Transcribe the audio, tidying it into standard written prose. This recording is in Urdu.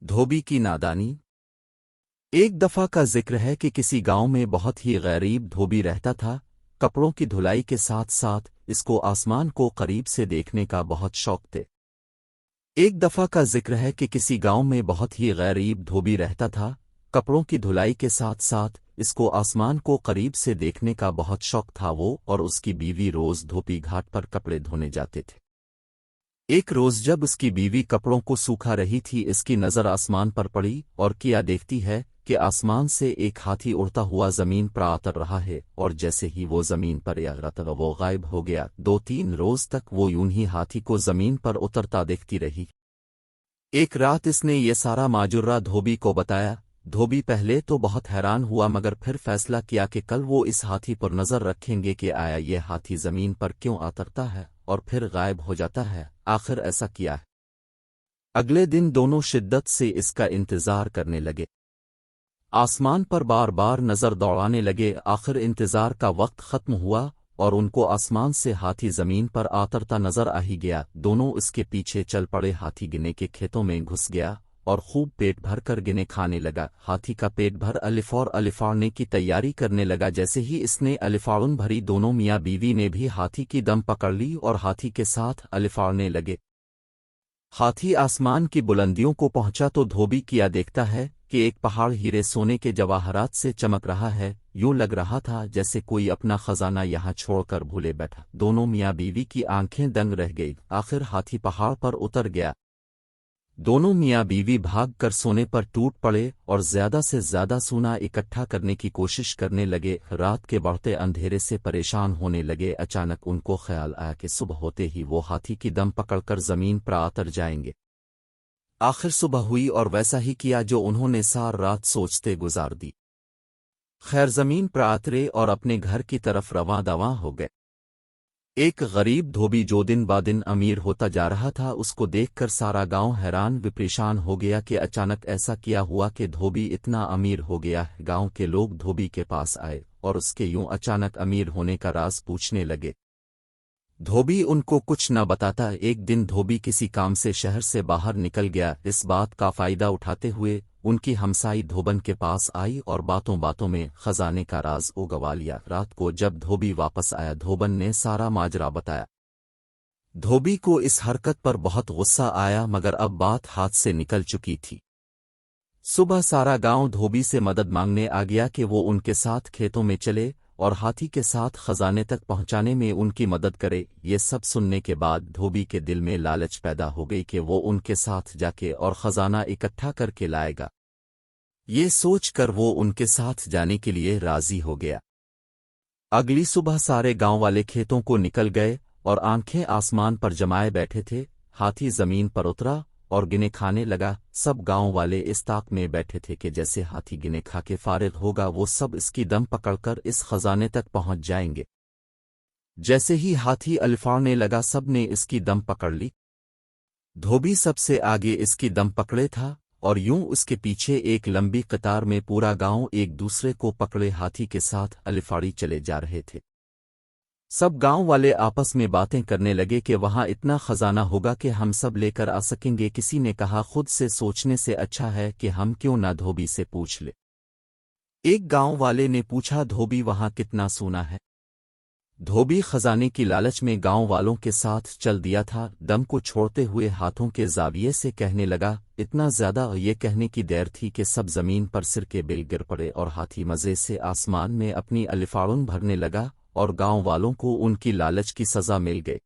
دھوبی کی نادانی۔ ایک دفعہ کا ذکر ہے کہ کسی گاؤں میں بہت ہی غریب دھوبی رہتا تھا۔ کپڑوں کی دھلائی کے ساتھ ساتھ اس کو آسمان کو قریب سے دیکھنے کا بہت شوق تھے۔ ایک دفعہ کا ذکر ہے کہ کسی گاؤں میں بہت ہی غریب دھوبی رہتا تھا۔ کپڑوں کی دھلائی کے ساتھ ساتھ اس کو آسمان کو قریب سے دیکھنے کا بہت شوق تھا۔ وہ اور اس کی بیوی روز دھوبی گھاٹ پر کپڑے دھونے جاتے تھے۔ ایک روز جب اس کی بیوی کپڑوں کو سوکھا رہی تھی، اس کی نظر آسمان پر پڑی اور کیا دیکھتی ہے کہ آسمان سے ایک ہاتھی اڑتا ہوا زمین پر اتر رہا ہے، اور جیسے ہی وہ زمین پر اترا وہ غائب ہو گیا۔ 2-3 روز تک وہ یوں ہی ہاتھی کو زمین پر اترتا دیکھتی رہی۔ ایک رات اس نے یہ سارا ماجرا دھوبی کو بتایا۔ دھوبی پہلے تو بہت حیران ہوا، مگر پھر فیصلہ کیا کہ کل وہ اس ہاتھی پر نظر رکھیں گے کہ آیا یہ ہاتھی زمین پر کیوں اترتا ہے اور پھر غائب ہو جاتا ہے۔ آخر ایسا کیا ہے۔ اگلے دن دونوں شدت سے اس کا انتظار کرنے لگے، آسمان پر بار بار نظر دوڑانے لگے۔ آخر انتظار کا وقت ختم ہوا اور ان کو آسمان سے ہاتھی زمین پر اترتا نظر آ ہی گیا۔ دونوں اس کے پیچھے چل پڑے۔ ہاتھی گنے کے کھیتوں میں گھس گیا اور خوب پیٹ بھر کر گنے کھانے لگا۔ ہاتھی کا پیٹ بھر الفور الفاڑنے کی تیاری کرنے لگا۔ جیسے ہی اس نے الفاڑن بھری، دونوں میاں بیوی نے بھی ہاتھی کی دم پکڑ لی اور ہاتھی کے ساتھ الفاڑنے لگے۔ ہاتھی آسمان کی بلندیوں کو پہنچا تو دھوبی کیا دیکھتا ہے کہ ایک پہاڑ ہیرے سونے کے جواہرات سے چمک رہا ہے۔ یوں لگ رہا تھا جیسے کوئی اپنا خزانہ یہاں چھوڑ کر بھولے بیٹھا۔ دونوں میاں بیوی کی آنکھیں دنگ رہ گئی۔ آخر ہاتھی پہاڑ پر اتر گیا۔ دونوں میاں بیوی بھاگ کر سونے پر ٹوٹ پڑے اور زیادہ سے زیادہ سونا اکٹھا کرنے کی کوشش کرنے لگے۔ رات کے بڑھتے اندھیرے سے پریشان ہونے لگے۔ اچانک ان کو خیال آیا کہ صبح ہوتے ہی وہ ہاتھی کی دم پکڑ کر زمین پر اتر جائیں گے۔ آخر صبح ہوئی اور ویسا ہی کیا جو انہوں نے سار رات سوچتے گزار دی۔ خیر زمین پر اترے اور اپنے گھر کی طرف رواں دواں ہو گئے۔ ایک غریب دھوبی جو دن بعدن امیر ہوتا جا رہا تھا، اس کو دیکھ کر سارا گاؤں حیران و پریشان ہو گیا کہ اچانک ایسا کیا ہوا کہ دھوبی اتنا امیر ہو گیا ہے۔ گاؤں کے لوگ دھوبی کے پاس آئے اور اس کے یوں اچانک امیر ہونے کا راز پوچھنے لگے۔ دھوبی ان کو کچھ نہ بتاتا۔ ایک دن دھوبی کسی کام سے شہر سے باہر نکل گیا۔ اس بات کا فائدہ اٹھاتے ہوئے ان کی ہمسائی دھوبن کے پاس آئی اور باتوں باتوں میں خزانے کا راز اگوا لیا۔ رات کو جب دھوبی واپس آیا، دھوبن نے سارا ماجرا بتایا۔ دھوبی کو اس حرکت پر بہت غصہ آیا، مگر اب بات ہاتھ سے نکل چکی تھی۔ صبح سارا گاؤں دھوبی سے مدد مانگنے آ گیا کہ وہ ان کے ساتھ کھیتوں میں چلے اور ہاتھی کے ساتھ خزانے تک پہنچانے میں ان کی مدد کرے۔ یہ سب سننے کے بعد دھوبی کے دل میں لالچ پیدا ہو گئی کہ وہ ان کے ساتھ جا کے اور خزانہ اکٹھا کر کے لائے گا۔ یہ سوچ کر وہ ان کے ساتھ جانے کے لیے راضی ہو گیا۔ اگلی صبح سارے گاؤں والے کھیتوں کو نکل گئے اور آنکھیں آسمان پر جمائے بیٹھے تھے۔ ہاتھی زمین پر اترا اور گنے کھانے لگا۔ سب گاؤں والے اس طاق میں بیٹھے تھے کہ جیسے ہاتھی گنے کھا کے فارغ ہوگا وہ سب اس کی دم پکڑ کر اس خزانے تک پہنچ جائیں گے۔ جیسے ہی ہاتھی الفاڑنے لگا، سب نے اس کی دم پکڑ لی۔ دھوبی سب سے آگے اس کی دم پکڑے تھا اور یوں اس کے پیچھے ایک لمبی قطار میں پورا گاؤں ایک دوسرے کو پکڑے ہاتھی کے ساتھ الفاڑی چلے جا رہے تھے۔ سب گاؤں والے آپس میں باتیں کرنے لگے کہ وہاں اتنا خزانہ ہوگا کہ ہم سب لے کر آ سکیں گے۔ کسی نے کہا خود سے سوچنے سے اچھا ہے کہ ہم کیوں نہ دھوبی سے پوچھ لے۔ ایک گاؤں والے نے پوچھا، دھوبی وہاں کتنا سونا ہے؟ دھوبی خزانے کی لالچ میں گاؤں والوں کے ساتھ چل دیا تھا۔ دم کو چھوڑتے ہوئے ہاتھوں کے زاویے سے کہنے لگا، اتنا زیادہ یہ کہنے کی دیر تھی کہ سب زمین پر سر کے بل گر پڑے اور ہاتھی مزے سے آسمان میں اپنی الفاڑن بھرنے لگا اور گاؤں والوں کو ان کی لالچ کی سزا مل گئی۔